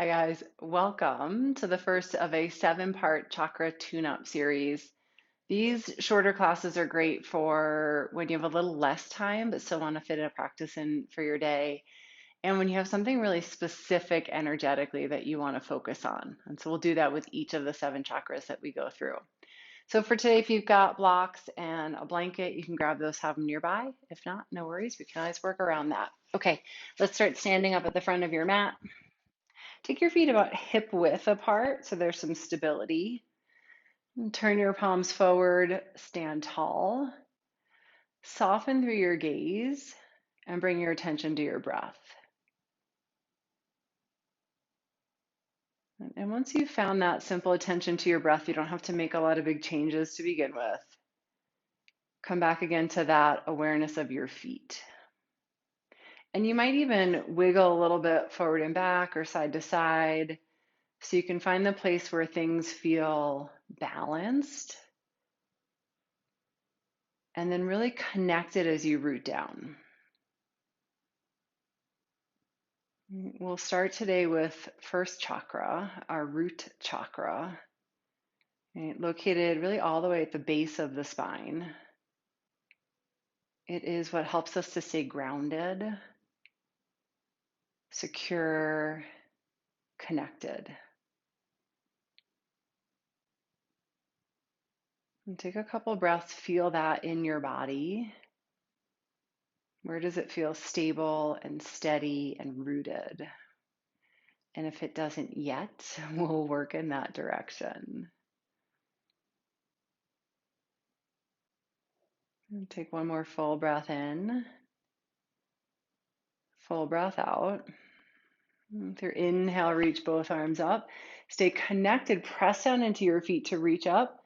Hi, guys. Welcome to the first of a 7-part chakra tune-up series. These shorter classes are great for when you have a little less time but still want to fit a practice in for your day, and when you have something really specific energetically that you want to focus on. And so we'll do that with each of the 7 chakras that we go through. So for today, if you've got blocks and a blanket, you can grab those, have them nearby. If not, no worries. We can always work around that. Okay, let's start standing up at the front of your mat. Take your feet about hip width apart so there's some stability. And turn your palms forward, stand tall. Soften through your gaze and bring your attention to your breath. And once you've found that simple attention to your breath, you don't have to make a lot of big changes to begin with. Come back again to that awareness of your feet. And you might even wiggle a little bit forward and back or side to side so you can find the place where things feel balanced and then really connect it as you root down. We'll start today with first chakra, our root chakra, right, located really all the way at the base of the spine. It is what helps us to stay grounded, secure, connected. And take a couple breaths, feel that in your body. Where does it feel stable and steady and rooted? And if it doesn't yet, we'll work in that direction. And take one more full breath in, full breath out. With your inhale, reach both arms up. Stay connected, press down into your feet to reach up.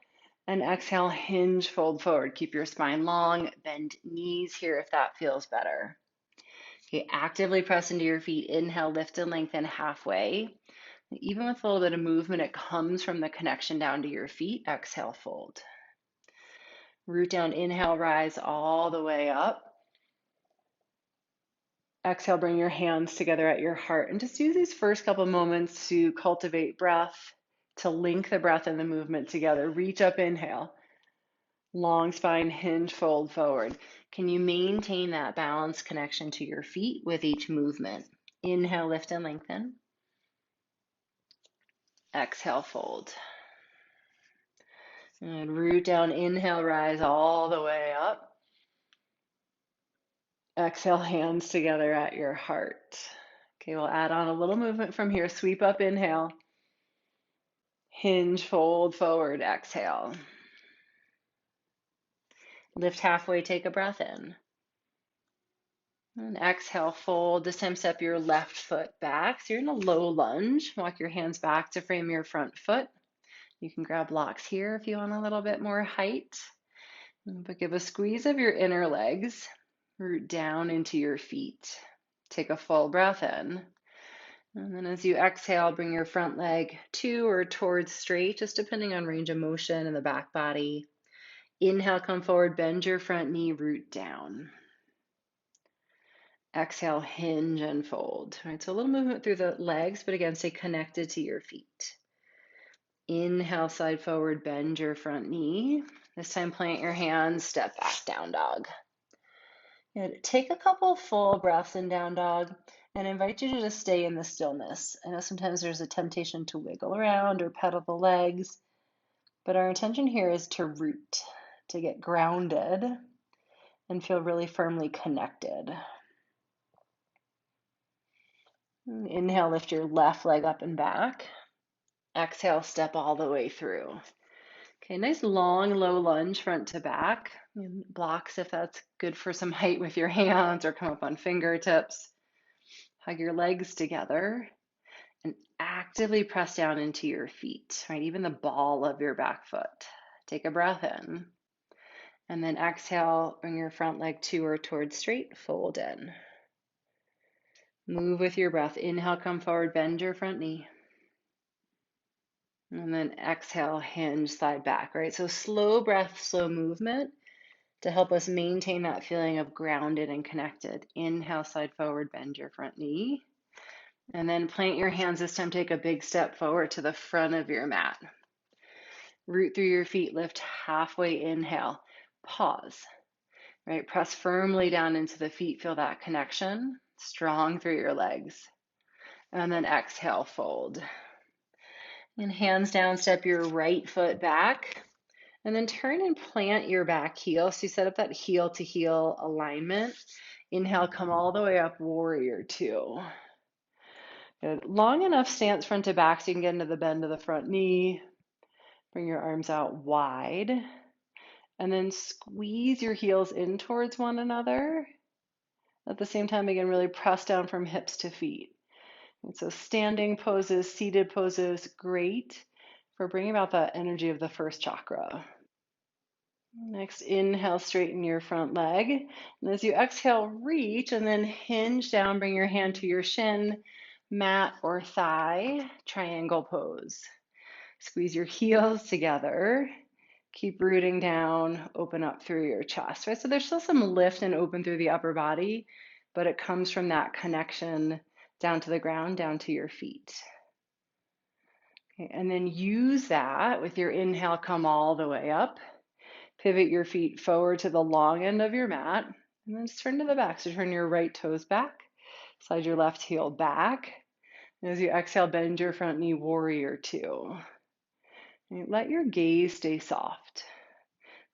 And exhale, hinge, fold forward. Keep your spine long, bend knees here if that feels better. Okay, actively press into your feet. Inhale, lift and lengthen halfway. Even with a little bit of movement, it comes from the connection down to your feet. Exhale, fold. Root down, inhale, rise all the way up. Exhale, bring your hands together at your heart and just use these first couple moments to cultivate breath, to link the breath and the movement together. Reach up, inhale. Long spine, hinge, fold forward. Can you maintain that balanced connection to your feet with each movement? Inhale, lift and lengthen. Exhale, fold. And root down, inhale, rise all the way up. Exhale, hands together at your heart. Okay, we'll add on a little movement from here. Sweep up, inhale. Hinge, fold forward, exhale. Lift halfway, take a breath in. And exhale, fold. This time step your left foot back. So you're in a low lunge. Walk your hands back to frame your front foot. You can grab blocks here if you want a little bit more height. But give a squeeze of your inner legs. Root down into your feet. Take a full breath in. And then as you exhale, bring your front leg to or towards straight, just depending on range of motion in the back body. Inhale, come forward, bend your front knee, root down. Exhale, hinge and fold. All right, so a little movement through the legs, but again, stay connected to your feet. Inhale, slide forward, bend your front knee. This time, plant your hands, step back, down dog. And take a couple full breaths in down dog and I invite you to just stay in the stillness. I know sometimes there's a temptation to wiggle around or pedal the legs, but our intention here is to root, to get grounded and feel really firmly connected. Inhale, lift your left leg up and back. Exhale, step all the way through. Okay, nice long, low lunge front to back. Blocks if that's good for some height with your hands or come up on fingertips. Hug your legs together and actively press down into your feet, right? Even the ball of your back foot. Take a breath in. And then exhale, bring your front leg to or towards straight, fold in. Move with your breath. Inhale, come forward, bend your front knee. And then exhale, hinge, slide back, right? So slow breath, slow movement to help us maintain that feeling of grounded and connected. Inhale, slide forward, bend your front knee. And then plant your hands this time, take a big step forward to the front of your mat. Root through your feet, lift halfway, inhale, pause, right? Press firmly down into the feet, feel that connection, strong through your legs. And then exhale, fold. And hands down, step your right foot back. And then turn and plant your back heel. So you set up that heel to heel alignment. Inhale, come all the way up, warrior two. Good. Long enough stance front to back so you can get into the bend of the front knee. Bring your arms out wide. And then squeeze your heels in towards one another. At the same time, again, really press down from hips to feet. And so standing poses, seated poses, great for bringing about that energy of the first chakra. Next, inhale, straighten your front leg. And as you exhale, reach and then hinge down, bring your hand to your shin, mat or thigh, triangle pose. Squeeze your heels together. Keep rooting down, open up through your chest, right? So there's still some lift and open through the upper body, but it comes from that connection down to the ground, down to your feet. Okay, and then use that with your inhale, come all the way up. Pivot your feet forward to the long end of your mat, and then just turn to the back. So turn your right toes back, slide your left heel back. And as you exhale, bend your front knee, warrior two. And let your gaze stay soft.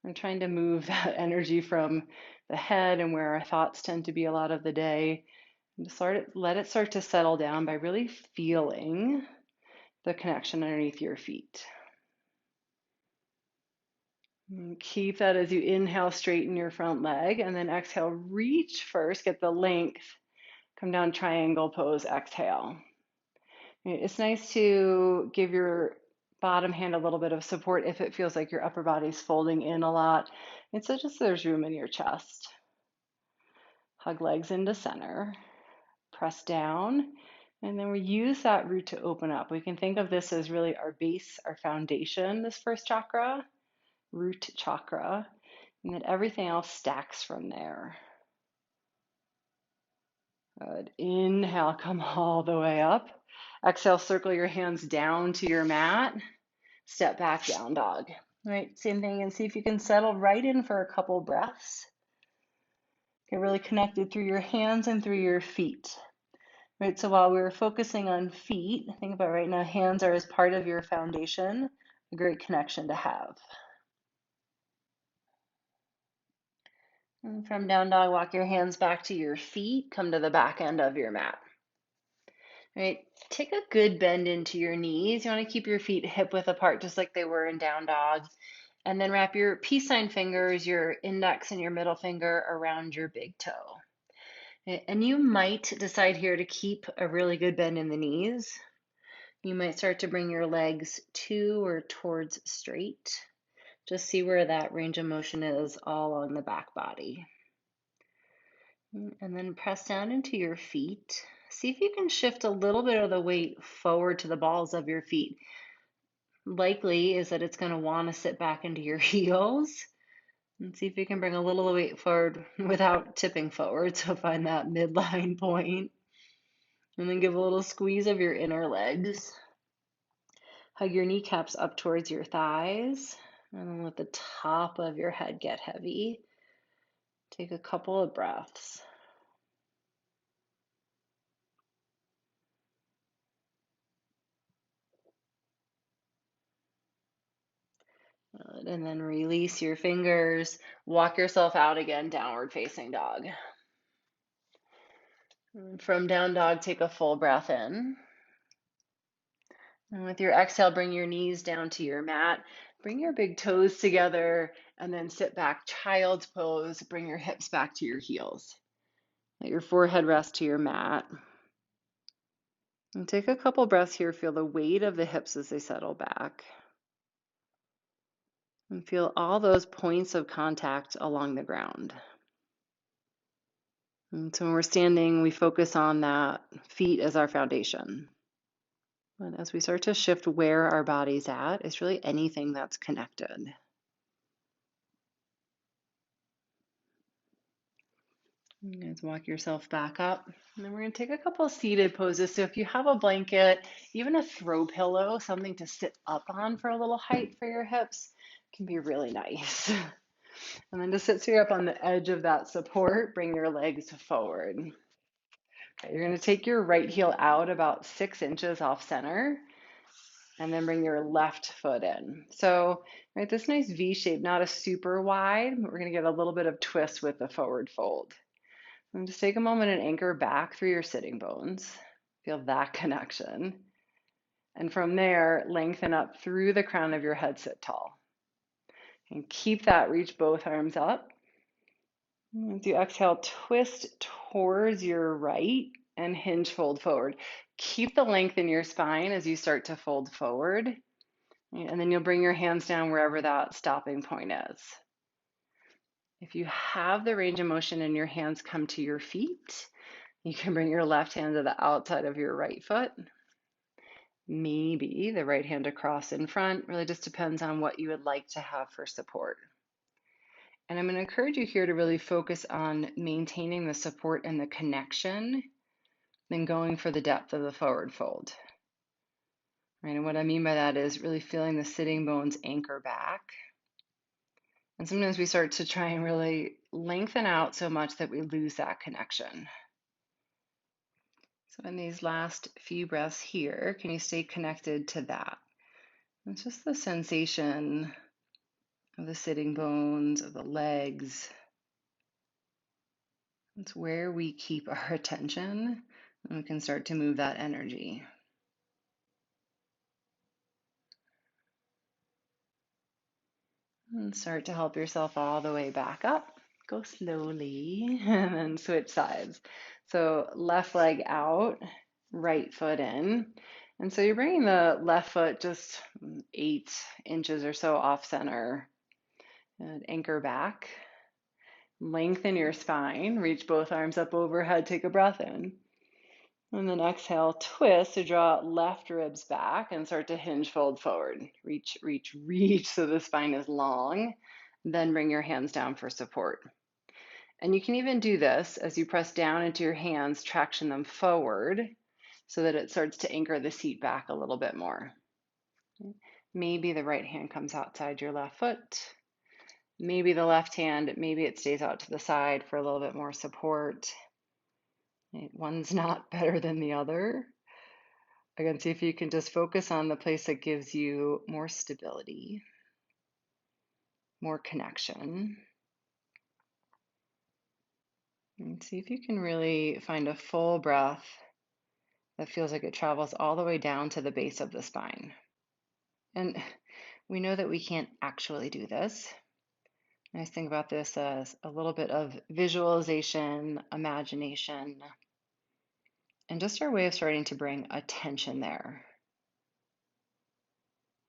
I'm trying to move that energy from the head and where our thoughts tend to be a lot of the day. And just let it start to settle down by really feeling the connection underneath your feet. And keep that as you inhale, straighten your front leg, and then exhale, reach first, get the length, come down, triangle pose, exhale. It's nice to give your bottom hand a little bit of support if it feels like your upper body's folding in a lot. And so just so there's room in your chest. Hug legs into center, press down, and then we use that root to open up. We can think of this as really our base, our foundation, this first chakra, root chakra, and then everything else stacks from there. Good. Inhale, come all the way up. Exhale, circle your hands down to your mat. Step back, down dog. Right, same thing, and see if you can settle right in for a couple breaths. Get really connected through your hands and through your feet. Right, so while we're focusing on feet, think about right now, hands are as part of your foundation, a great connection to have. And from down dog, walk your hands back to your feet, come to the back end of your mat. Right, take a good bend into your knees. You want to keep your feet hip width apart just like they were in down dog. And then wrap your peace sign fingers, your index and your middle finger around your big toe. And you might decide here to keep a really good bend in the knees. You might start to bring your legs to or towards straight. Just see where that range of motion is all along the back body. And then press down into your feet. See if you can shift a little bit of the weight forward to the balls of your feet. Likely is that it's going to want to sit back into your heels. And see if you can bring a little weight forward without tipping forward. So find that midline point. And then give a little squeeze of your inner legs. Hug your kneecaps up towards your thighs. And then let the top of your head get heavy. Take a couple of breaths. Good. And then release your fingers. Walk yourself out again, downward facing dog. And from down dog, take a full breath in. And with your exhale, bring your knees down to your mat. Bring your big toes together and then sit back, child's pose. Bring your hips back to your heels. Let your forehead rest to your mat. And take a couple breaths here. Feel the weight of the hips as they settle back. And feel all those points of contact along the ground. And so when we're standing, we focus on that feet as our foundation. But as we start to shift where our body's at, it's really anything that's connected. You guys walk yourself back up. And then we're going to take a couple of seated poses. So if you have a blanket, even a throw pillow, something to sit up on for a little height for your hips can be really nice. And then to sit straight up on the edge of that support, bring your legs forward. Okay, you're going to take your right heel out about 6 inches off center and then bring your left foot in. So, right, this nice V shape, not a super wide, but we're going to get a little bit of twist with the forward fold. And just take a moment and anchor back through your sitting bones. Feel that connection. And from there, lengthen up through the crown of your head, sit tall. And keep that, reach both arms up. As you exhale, twist towards your right and hinge fold forward. Keep the length in your spine as you start to fold forward. And then you'll bring your hands down wherever that stopping point is. If you have the range of motion and your hands come to your feet, you can bring your left hand to the outside of your right foot. Maybe the right hand across in front. Really just depends on what you would like to have for support. And I'm going to encourage you here to really focus on maintaining the support and the connection, then going for the depth of the forward fold. Right? And what I mean by that is really feeling the sitting bones anchor back. And sometimes we start to try and really lengthen out so much that we lose that connection. So in these last few breaths here, can you stay connected to that? It's just the sensation of the sitting bones, of the legs. It's where we keep our attention, and we can start to move that energy. And start to help yourself all the way back up. Go slowly and then switch sides. So left leg out, right foot in. And so you're bringing the left foot just 8 inches or so off center. And anchor back. Lengthen your spine. Reach both arms up overhead. Take a breath in. And then exhale, twist to draw left ribs back and start to hinge fold forward. Reach, reach, reach so the spine is long. Then bring your hands down for support. And you can even do this as you press down into your hands, traction them forward so that it starts to anchor the seat back a little bit more. Maybe the right hand comes outside your left foot. Maybe the left hand, maybe it stays out to the side for a little bit more support. One's not better than the other. Again, see if you can just focus on the place that gives you more stability, more connection. And see if you can really find a full breath that feels like it travels all the way down to the base of the spine. And we know that we can't actually do this. I just think about this as a little bit of visualization, imagination, and just our way of starting to bring attention there.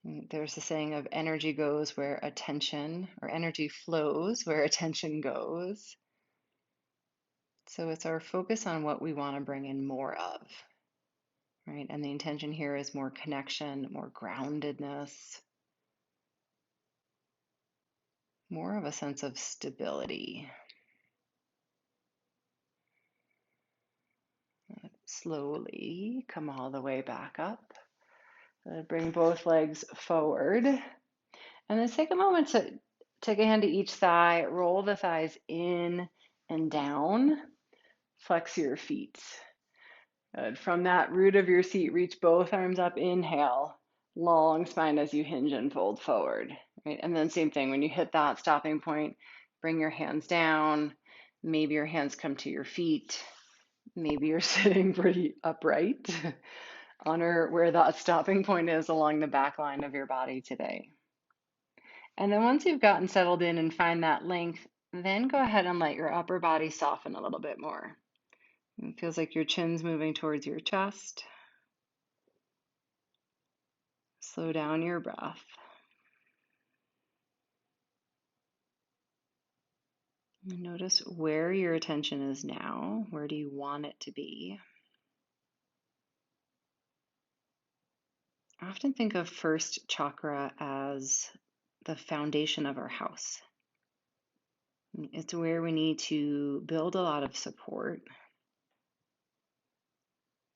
There's the saying of energy goes where attention, or energy flows where attention goes. So it's our focus on what we want to bring in more of, right? And the intention here is more connection, more groundedness, more of a sense of stability. Slowly come all the way back up. Bring both legs forward. And then take a moment to take a hand to each thigh, roll the thighs in and down, flex your feet. Good. From that root of your seat, reach both arms up, inhale, long spine as you hinge and fold forward. Right? And then same thing, when you hit that stopping point, bring your hands down. Maybe your hands come to your feet. Maybe you're sitting pretty upright. Honor where that stopping point is along the back line of your body today. And then once you've gotten settled in and find that length, then go ahead and let your upper body soften a little bit more. It feels like your chin's moving towards your chest. Slow down your breath. And notice where your attention is now. Where do you want it to be? I often think of first chakra as the foundation of our house. It's where we need to build a lot of support,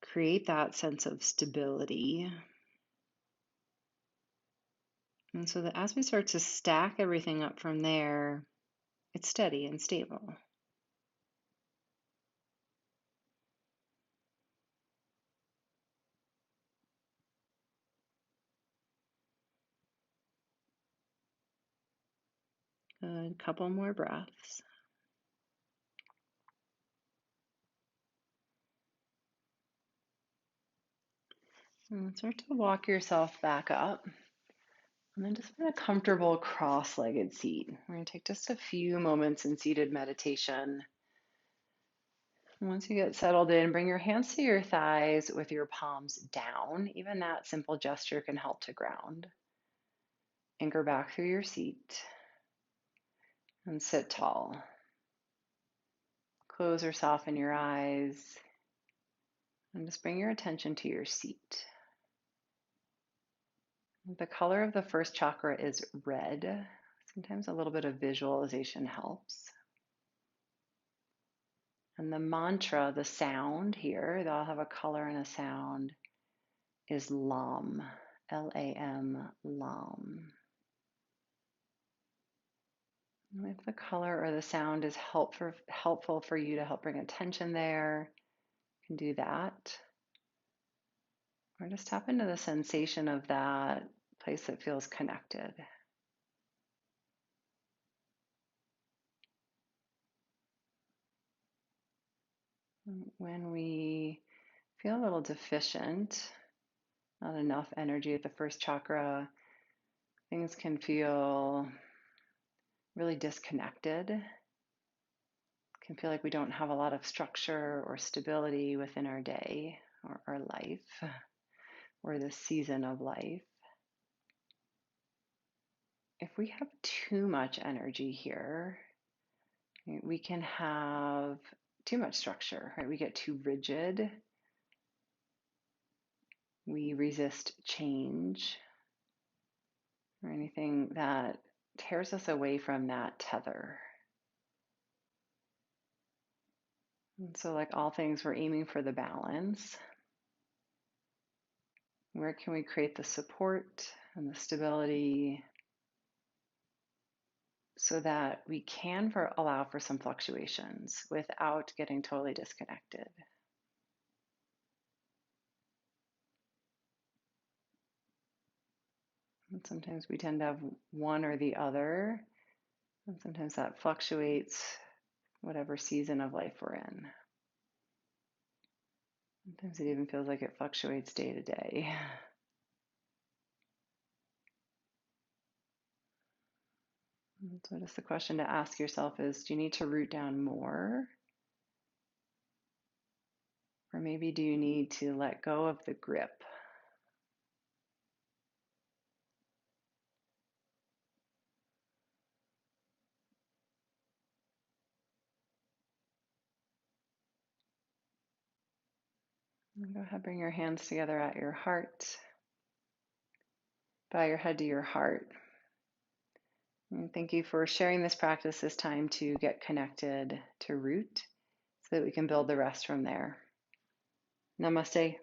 create that sense of stability. And so that as we start to stack everything up from there, it's steady and stable. A couple more breaths. And start to walk yourself back up. And then just find a comfortable cross-legged seat. We're going to take just a few moments in seated meditation. And once you get settled in, bring your hands to your thighs with your palms down. Even that simple gesture can help to ground. Anchor back through your seat and sit tall. Close or soften your eyes and just bring your attention to your seat. The color of the first chakra is red. Sometimes a little bit of visualization helps. And the mantra, the sound here, they'll have a color and a sound, is LAM, L-A-M, LAM. And if the color or the sound is helpful for you to help bring attention there, you can do that. Or just tap into the sensation of that place that feels connected. When we feel a little deficient, not enough energy at the first chakra, things can feel really disconnected. It can feel like we don't have a lot of structure or stability within our day or our life or this season of life. If we have too much energy here, we can have too much structure, right? We get too rigid. We resist change or anything that tears us away from that tether. And so, like all things, we're aiming for the balance. Where can we create the support and the stability so that we can allow for some fluctuations without getting totally disconnected? And sometimes we tend to have one or the other, and sometimes that fluctuates whatever season of life we're in. Sometimes it even feels like it fluctuates day to day. And so just the question to ask yourself is, do you need to root down more? Or maybe do you need to let go of the grip? And go ahead, bring your hands together at your heart. Bow your head to your heart. And thank you for sharing this practice this time to get connected to root so that we can build the rest from there. Namaste.